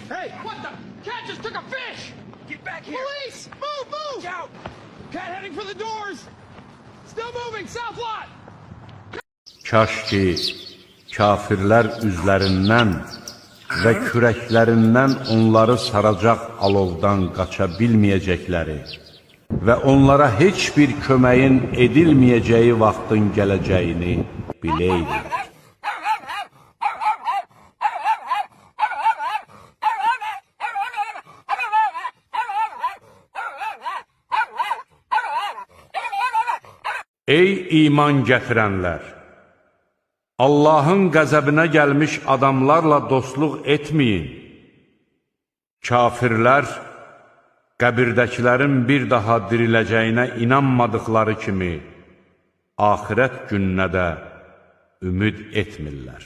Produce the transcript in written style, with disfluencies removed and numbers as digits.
Hey, what the? Cat just took a fish! Get back here! Police! Move, move! Get out! Cat heading for the doors! Still moving, south lot! Kaş ki kafirlər üzlərindən və kürəklərindən onları saracaq alovdan qaça bilməyəcəkləri və onlara heç bir köməyin edilməyəcəyi vaxtın gələcəyini biləydilər. Ey iman gətirənlər! Allahın qəzəbinə gəlmiş adamlarla dostluq etməyin. Kafirlər, qəbirdəkilərin bir daha diriləcəyinə inanmadıqları kimi, axirət gününə də ümid etmirlər.